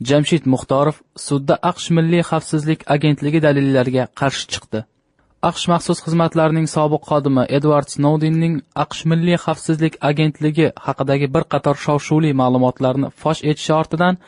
Jamshid Muxtorov sudda AQSh Milliy xavfsizlik agentligi dalillariga qarshi chiqdi. AQSh maxsus xizmatlarining sobiq xodimi Edward Snowdenning AQSh Milliy xavfsizlik agentligi haqidagi bir qator shov-shuvli ma'lumotlarni fosh etishi ortidan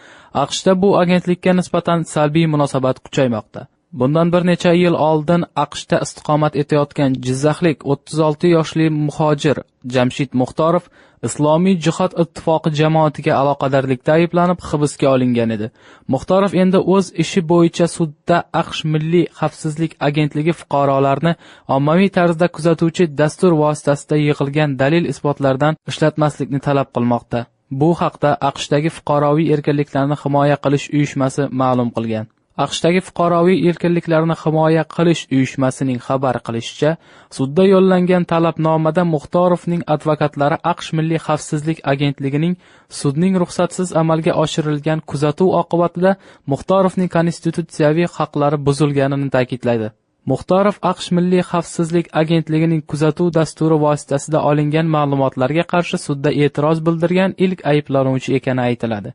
AQShda bu agentlikka nisbatan salbiy munosabat kuchaymoqda. Bundan bir necha yil oldin AQShda istiqomat etayotgan jizzaxlik 36 yoshli muhojir Jamshid Muxtorov Islomiy jihod ittifoqi jamoatiga aloqadorlikda ayblanib hibsga olingan edi. Muxtorov endi o'z ishi bo'yicha sudda AQSh Milliy xavfsizlik agentligi fuqarolarni ommaviy tarzda kuzatuvchi dastur vositasida yig'ilgan dalil-isbotlardan ishlatmaslikni talab qilmoqda. Bu haqda AQShdagi fuqaroviy erkinliklarni himoya qilish uyushmasi ma'lum qilgan. AQShdagi fuqaroviy erkinliklarni himoya qilish uyushmasining xabar qilishicha, sudda yo'llangan talabnomada Muxtorovning advokatlari AQSh Milliy xavfsizlik agentligining sudning ruxsatsiz amalga oshirilgan kuzatuv oqibatida Muxtorovning konstitutsiyaviy haqlari buzilganini ta'kidlaydi. Muxtorov AQSh Milliy xavfsizlik agentligining kuzatuv dasturi vositasida olingan ma'lumotlarga qarshi sudda e'tiroz bildirgan ilk ayblanuvchi ekani aytiladi.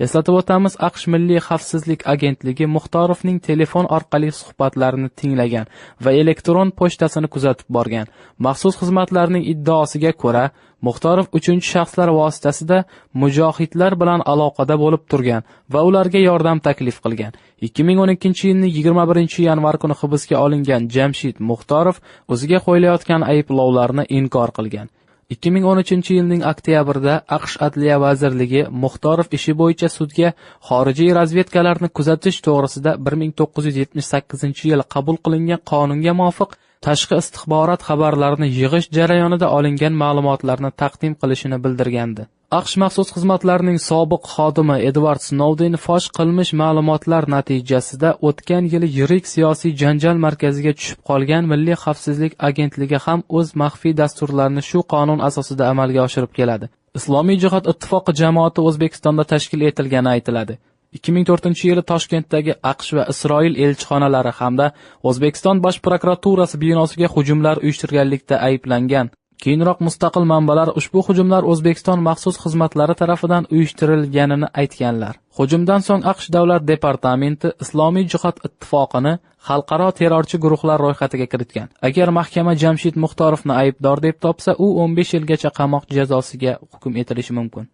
Eslatib o'tamiz, AQSh Milliy xavfsizlik agentligi Muxtorovning telefon orqali suhbatlarini tinglagan va elektron pochtasini kuzatib borgan. Maxsus xizmatlarning iddaosiga ko'ra, Muxtorov uchinchi shaxslar vositasida mujohidlar bilan aloqada bo'lib turgan va ularga yordam taklif qilgan. 2012-yilning 21-yanvar kuni hibsga olingan Jamshid Muxtorov o'ziga qo'yilayotgan ayblovlarni inkor qilgan. 2013-yilning oktyabrida AQSh Adliya vazirligi Muxtorov ishi bo'yicha sudga xorijiy razvedkalarni kuzatish to'g'risida 1978-yil qabul qilingan qonunga muvofiq tashqi istixborot xabarlarini yig'ish jarayonida olingan ma'lumotlarni taqdim qilishini bildirgandi. AQSh maxsus xizmatlarining sobiq xodimi Edward Snowden fosh qilmish ma'lumotlar natijasida o'tgan yili yirik siyosiy janjal markaziga tushib qolgan Milliy xavfsizlik agentligi ham o'z maxfiy dasturlarini shu qonun asosida amalga oshirib keladi. Islomiy jihod ittifoqi jamoati O'zbekistonda tashkil etilgani aytiladi. 2004-yili Toshkentdagi AQSh va Isroil elchixonalari hamda O'zbekiston Bosh prokuraturasi binosiga hujumlar uyushtirganlikda ayblangan. Keyinroq mustaqil manbalar ushbu hujumlar O'zbekiston maxsus xizmatlari tomonidan uyushtirilganini aytganlar. Hujumdan so'ng AQSh Davlat departamenti Islomiy jihod ittifoqini xalqaro terrorchi guruhlar ro'yxatiga kiritgan. Agar mahkama Jamshid Muxtorovni aybdor deb topsa, u 15 yilgacha qamoq jazosiga hukm etilishi mumkin.